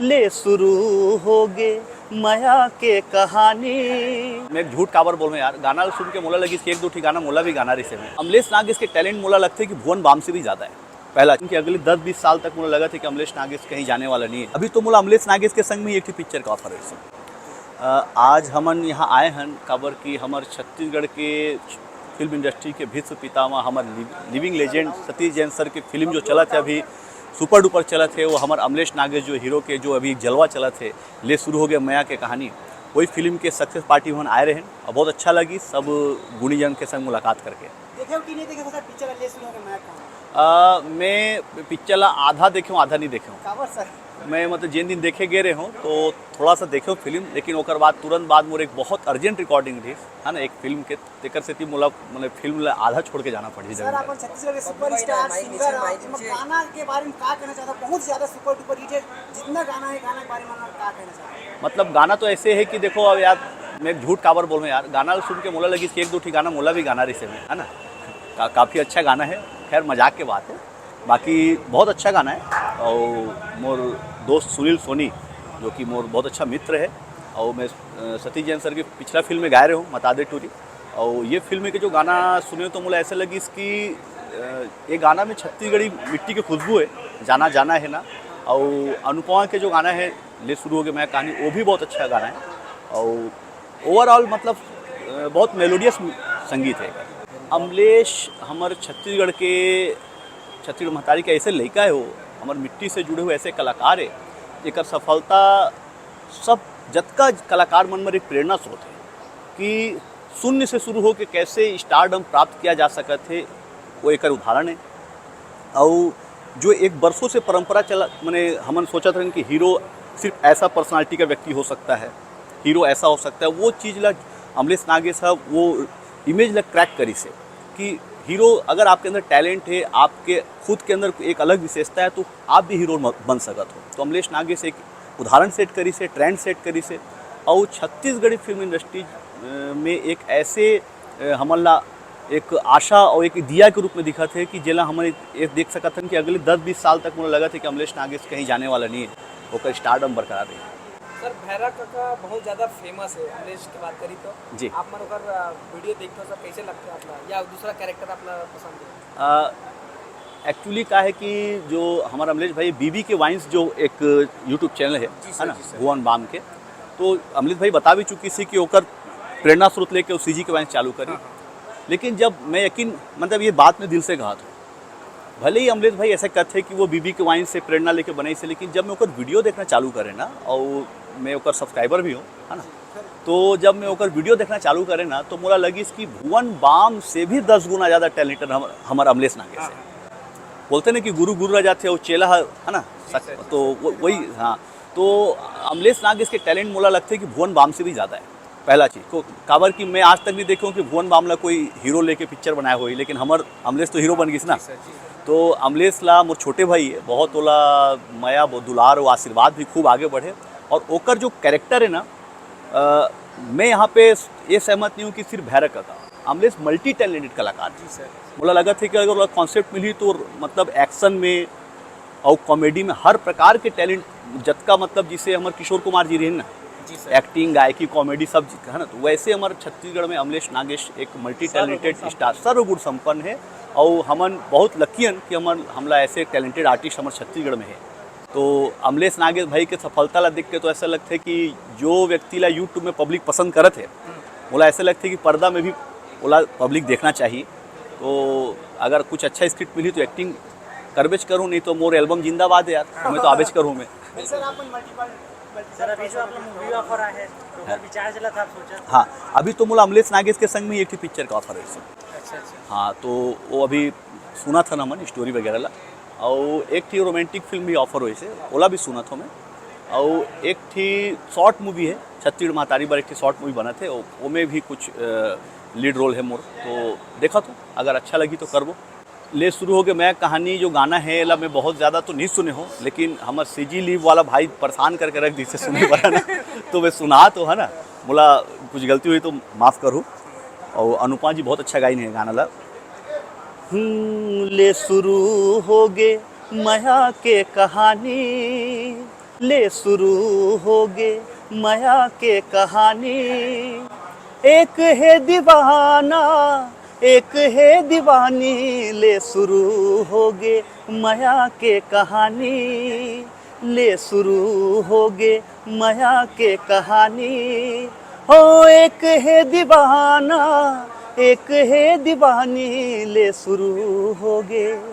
ले शुरू होगे माया के कहानी। मैं एक झूठ काबर बोल रहा यार, गाना सुन के मोला लगी इसकी एक दो ठी गाना मोला भी गाना रही से में अमलेश नागेश के टैलेंट मोला लगते कि भुवन बाम से भी ज़्यादा है। पहला क्योंकि अगले 10-20 साल तक मुझे लगा था कि अमलेश नागेश कहीं जाने वाला नहीं है। अभी तो मोला अमलेश नागेश के संग में एक पिक्चर का ऑफर है। आज हमन यहाँ आए हैं काबर की हमारे छत्तीसगढ़ के फिल्म इंडस्ट्री के भीष्म पितामह हमारे living legend Satish Jain sir की फिल्म जो चला थे अभी सुपर डुपर चला थे, वो हमारे अमलेश नागेश जो हीरो के जो अभी जलवा चला थे, ले शुरू हो गया माया के कहानी, वही फिल्म के सक्सेस पार्टी में आए रहे और बहुत अच्छा लगी सब गुणीजन के संग मुलाकात करके। देखे हो कि नहीं देखे सर पिक्चर ले शुरू हो गया माया कहानी? मैं पिक्चर आधा देखे हूँ आधा नहीं देखे हूँ। काबर सर? मैं मतलब जिन दिन देखे गए रहे हूँ तो थोड़ा सा देखे फिल्म, लेकिन ओकर बाद तुरंत बाद मोर एक बहुत अर्जेंट रिकॉर्डिंग थी है ना एक फिल्म के तेकर से मोला मतलब फिल्म आधा छोड़ के जाना पड़ी। सर अपन छत्तीसगढ़ के सुपरस्टार सिंगर गाना के बारे में क्या कहना चाहता? बहुत ज़्यादा सुपर डुपर हिट है, जितना गाना है गाना के बारे में क्या कहना चाहता? मतलब गाना तो ऐसे है कि देखो अब यार मैं एक झूठ काबर बोल रहा यार, गाना सुन के मोला लगी इसकी एक दो ठी गाना मोला भी गाना रही से में है ना काफ़ी अच्छा गाना है। खैर मजाक के बात है, बाकी बहुत अच्छा गाना है। और मोर दोस्त सुनील सोनी जो कि मोर बहुत अच्छा मित्र है, और मैं सतीश जैन सर की पिछला फिल्म में गाए रहे हूँ मता दे टूरी, और ये फिल्म के जो गाना सुने तो मुझे ऐसा लगी इसकी ये गाना में छत्तीसगढ़ी मिट्टी की खुशबू है, जाना जाना है ना। और अनुपमा के जो गाना है ले शुरू हो गया मैं कहानी, वो भी बहुत अच्छा गाना है। और ओवरऑल मतलब बहुत मेलोडियस संगीत है। अमलेश हमारे छत्तीसगढ़ के छत्तीसगढ़ महतारी के ऐसे लड़का है, वो हमारे मिट्टी से जुड़े हुए ऐसे कलाकार है एक सफलता सब जतका कलाकार मन में एक प्रेरणा स्रोत है कि शून्य से शुरू हो के कैसे स्टारडम प्राप्त किया जा सकते है, वो एक उदाहरण है। और जो एक वर्षों से परंपरा चला मैंने हमन सोचा था कि हीरो सिर्फ ऐसा पर्सनालिटी का व्यक्ति हो सकता है, हीरो ऐसा हो सकता है, वो चीज़ ला अमलेश नागेश साहब वो इमेज ला क्रैक करी से कि हीरो अगर आपके अंदर टैलेंट है, आपके खुद के अंदर एक अलग विशेषता है तो आप भी हीरो बन सकते हो। तो अमलेश नागेश एक उदाहरण सेट करी से, ट्रेंड सेट करी से, और छत्तीसगढ़ी फिल्म इंडस्ट्री में एक ऐसे हमला एक आशा और एक दिया के रूप में दिखा थे कि जेला हमारे एक देख सकते हैं कि अगले 10-20 साल तक मुझे लगा था कि अमलेश नागेश कहीं जाने वाला नहीं है, वो स्टारडम बरकरार रही। सर भैरा काका बहुत ज़्यादा फेमस है, अमलेश की बात करी तो जी आप मन ओकर वीडियो देखते हो सर, कैसे लगता है अपना या दूसरा कैरेक्टर अपना पसंद है? एक्चुअली क्या है कि जो हमारा अमलेश भाई बीबी के वाइन्स जो एक यूट्यूब चैनल है ना भुवन बाम के, तो अमलेश भाई बता भी चुकी थी कि ओकर प्रेरणा स्रोत लेके उस सीजी के वाइन्स चालू करी। लेकिन जब मैं यकीन मतलब ये बात में दिल से कहा था, भले ही अमलेश भाई ऐसे कहते हैं कि वो बीबी के वाइन से प्रेरणा लेके बनाई से, लेकिन जब मैं ओकर वीडियो देखना चालू करे ना, और मैं ओकर सब्सक्राइबर भी हूँ है ना, तो जब मैं ओकर वीडियो देखना चालू करे ना तो मोला लगी इसकी भुवन बाम से भी 10 गुना ज़्यादा टैलेंटेड हमारा अमलेश नागेश है। बोलते ना कि गुरु गुरु रह जाते हैं, वो चेला है ना, तो वही हाँ। तो अमलेश नागेश के टैलेंट मोला लगते हैं कि भुवन बाम से भी ज़्यादा है। पहला चीज़ तो काबर की मैं आज तक नहीं देखूँ कि भुवन बामला कोई हीरो लेके पिक्चर बनाया हुई, लेकिन हमार अमलेश तो हीरो बन गई ना। तो अमलेश ला मोर छोटे भाई है, बहुत ओला माया दुलार और आशीर्वाद भी खूब आगे बढ़े। और ओकर जो कैरेक्टर है ना, मैं यहाँ पे ये सहमत नहीं हूँ कि सिर्फ भैरक का अमलेश मल्टी टैलेंटेड कलाकार जी सर। मुझे लगा था कि अगर कॉन्सेप्ट मिली तो मतलब एक्शन में और कॉमेडी में हर प्रकार के टैलेंट जतका मतलब जिसे हमारे किशोर कुमार जी रहे ना, एक्टिंग गायकी कॉमेडी सब है ना, तो वैसे हमारे छत्तीसगढ़ में अमलेश नागेश एक मल्टी टैलेंटेड स्टार सर्वगुण संपन्न है। और हमन बहुत लकीन कि हमला ऐसे टैलेंटेड आर्टिस्ट हमारे छत्तीसगढ़ में है। तो अमलेश नागेश भाई के सफलता ला देख के तो ऐसा लगता है कि जो व्यक्ति ला यूट्यूब में पब्लिक पसंद करत है, बोला ऐसा लगता है कि पर्दा में भी बोला पब्लिक देखना चाहिए। तो अगर कुछ अच्छा स्क्रिप्ट मिली तो एक्टिंग करबेज करूँ, नहीं तो मोर एल्बम जिंदाबाद है यार, मैं तो आबेज करूँ मैं। सर अभी जो अपना मूवी ऑफर आया है तो विचार चला था, आप सोचा? हाँ, अभी तो मोला अमलेश नागेश के संग में एक पिक्चर का ऑफर है। अच्छा अच्छा। हाँ, तो वो अभी सुना था ना मन स्टोरी वगैरह ला, और एक थी रोमांटिक फिल्म भी ऑफर हुई से, ओला भी सुना था मैं। और एक थी शॉर्ट मूवी है छत्तीसगढ़ महतारी पर, एक थी शॉर्ट मूवी बना थे, वो में भी कुछ लीड रोल है मोर, तो देखा तो अगर अच्छा लगी तो करबो। ले शुरू हो गया मैं कहानी जो गाना है ला मैं बहुत ज़्यादा तो नहीं सुने हो, लेकिन हमारे सीजी लीव वाला भाई परेशान करके रख दी से सुने वाला ना, तो मैं सुना तो है ना, बोला कुछ गलती हुई तो माफ़ करूँ। और अनुपमा जी बहुत अच्छा गाइन है गाना ला। ले शुरू हो गए माया के कहानी, ले शुरू होगे माया के कहानी। एक है दीवाना एक है दीवानी, ले शुरू होगे माया के कहानी। ले शुरू होगे माया के कहानी। हो एक है दीवाना एक है दीवानी, ले शुरू होगे।